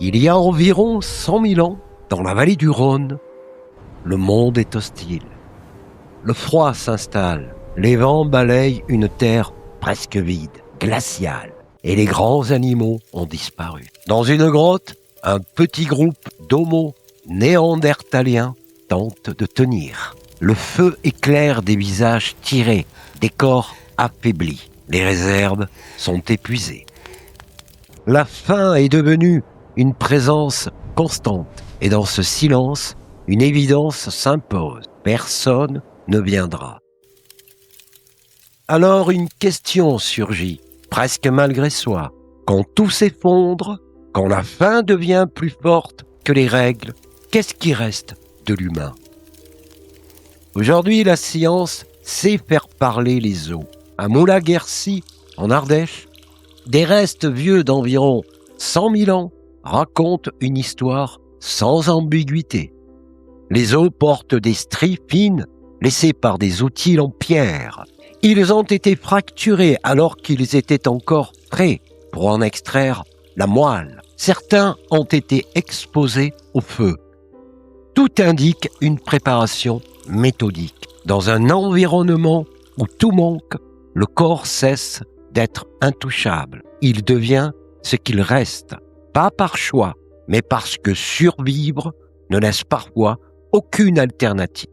Il y a environ 100 000 ans, dans la vallée du Rhône, le monde est hostile. Le froid s'installe, les vents balayent une terre presque vide, glaciale, et les grands animaux ont disparu. Dans une grotte, un petit groupe d'homo néandertaliens tente de tenir. Le feu éclaire des visages tirés, des corps affaiblis. Les réserves sont épuisées. La faim est devenue une présence constante. Et dans ce silence, une évidence s'impose. Personne ne viendra. Alors une question surgit, presque malgré soi. Quand tout s'effondre, quand la faim devient plus forte que les règles, qu'est-ce qui reste de l'humain? Aujourd'hui, la science sait faire parler les os. À Moula-Guercy, en Ardèche, des restes vieux d'environ 100 000 ans racontent une histoire sans ambiguïté. Les os portent des stries fines laissées par des outils en pierre. Ils ont été fracturés alors qu'ils étaient encore frais pour en extraire la moelle. Certains ont été exposés au feu. Tout indique une préparation méthodique. Dans un environnement où tout manque, le corps cesse d'être intouchable. Il devient ce qu'il reste, pas par choix, mais parce que survivre ne laisse parfois aucune alternative.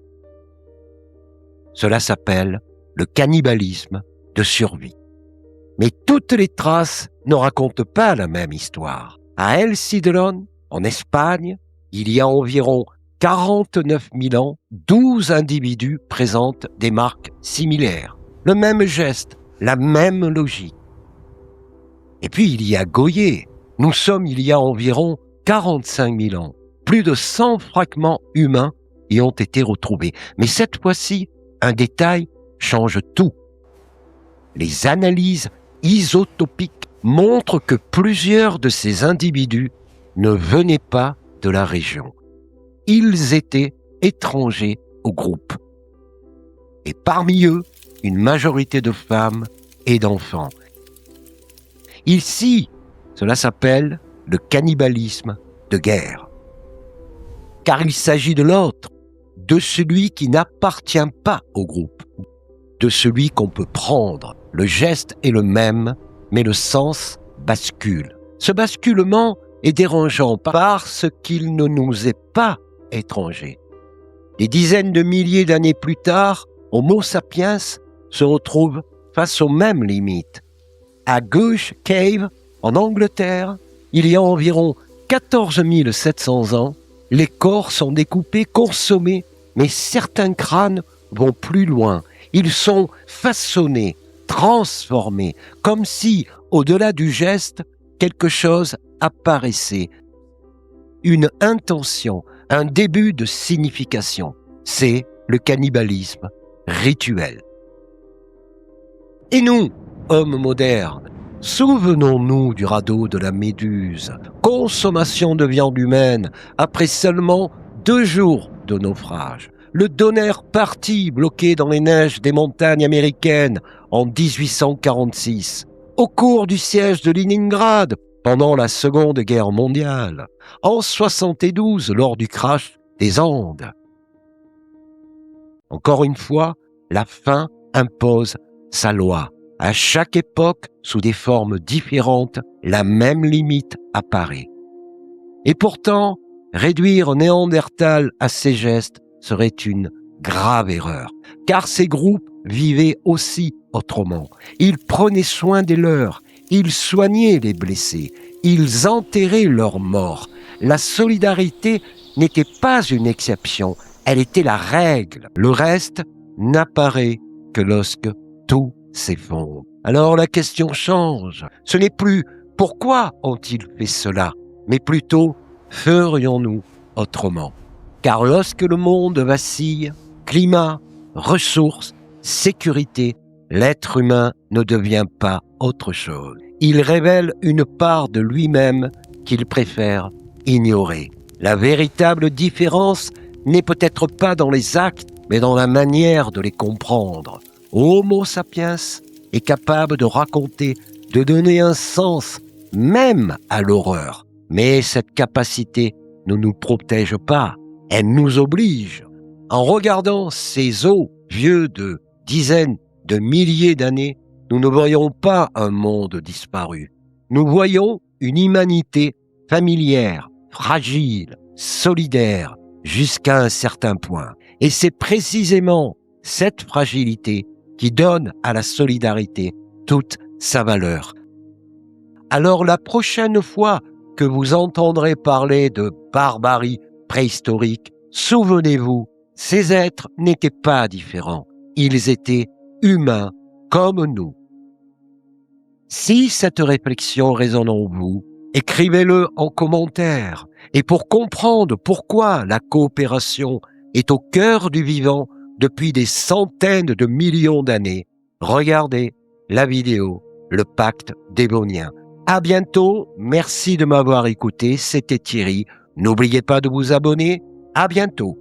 Cela s'appelle le cannibalisme de survie. Mais toutes les traces ne racontent pas la même histoire. À El Cidrón, en Espagne, il y a environ 49 000 ans, 12 individus présentent des marques similaires. Le même geste, la même logique. Et puis il y a Goyet. Nous sommes il y a environ 45 000 ans. Plus de 100 fragments humains y ont été retrouvés. Mais cette fois-ci, un détail change tout. Les analyses isotopiques montrent que plusieurs de ces individus ne venaient pas de la région. Ils étaient étrangers au groupe. Et parmi eux, une majorité de femmes et d'enfants. Ici, cela s'appelle le cannibalisme de guerre. Car il s'agit de l'autre, de celui qui n'appartient pas au groupe, de celui qu'on peut prendre. Le geste est le même, mais le sens bascule. Ce basculement est dérangeant parce qu'il ne nous est pas étranger. Des dizaines de milliers d'années plus tard, Homo sapiens se retrouve face aux mêmes limites. À Gush Cave, en Angleterre, il y a environ 14 700 ans, les corps sont découpés, consommés, mais certains crânes vont plus loin. Ils sont façonnés, transformés, comme si, au-delà du geste, quelque chose apparaissait. Une intention, un début de signification. C'est le cannibalisme rituel. Et nous, hommes modernes, souvenons-nous du radeau de la Méduse, consommation de viande humaine après seulement 2 jours de naufrage. Le Donner Party bloqué dans les neiges des montagnes américaines en 1846. Au cours du siège de Leningrad pendant la Seconde Guerre mondiale. En 72 lors du crash des Andes. Encore une fois, la faim impose sa loi. À chaque époque, sous des formes différentes, la même limite apparaît. Et pourtant, réduire Néandertal à ces gestes serait une grave erreur, car ces groupes vivaient aussi autrement. Ils prenaient soin des leurs, ils soignaient les blessés, ils enterraient leurs morts. La solidarité n'était pas une exception, elle était la règle. Le reste n'apparaît que lorsque tout s'effondre. Alors la question change. Ce n'est plus « pourquoi ont-ils fait cela ?», mais plutôt « ferions-nous autrement ?» Car lorsque le monde vacille, climat, ressources, sécurité, l'être humain ne devient pas autre chose. Il révèle une part de lui-même qu'il préfère ignorer. La véritable différence n'est peut-être pas dans les actes, mais dans la manière de les comprendre. Homo sapiens est capable de raconter, de donner un sens, même à l'horreur, Mais cette capacité ne nous protège pas, elle nous oblige. En regardant ces os vieux de dizaines de milliers d'années, nous ne voyons pas un monde disparu. Nous voyons une humanité familière, fragile, solidaire, jusqu'à un certain point. Et c'est précisément cette fragilité qui donne à la solidarité toute sa valeur. Alors la prochaine fois que vous entendrez parler de barbarie préhistorique, souvenez-vous, ces êtres n'étaient pas différents. Ils étaient humains comme nous. Si cette réflexion résonne en vous, écrivez-le en commentaire. Et pour comprendre pourquoi la coopération est au cœur du vivant depuis des centaines de millions d'années, regardez la vidéo Le Pacte Dévonien. À bientôt, merci de m'avoir écouté, c'était Thierry. N'oubliez pas de vous abonner, à bientôt.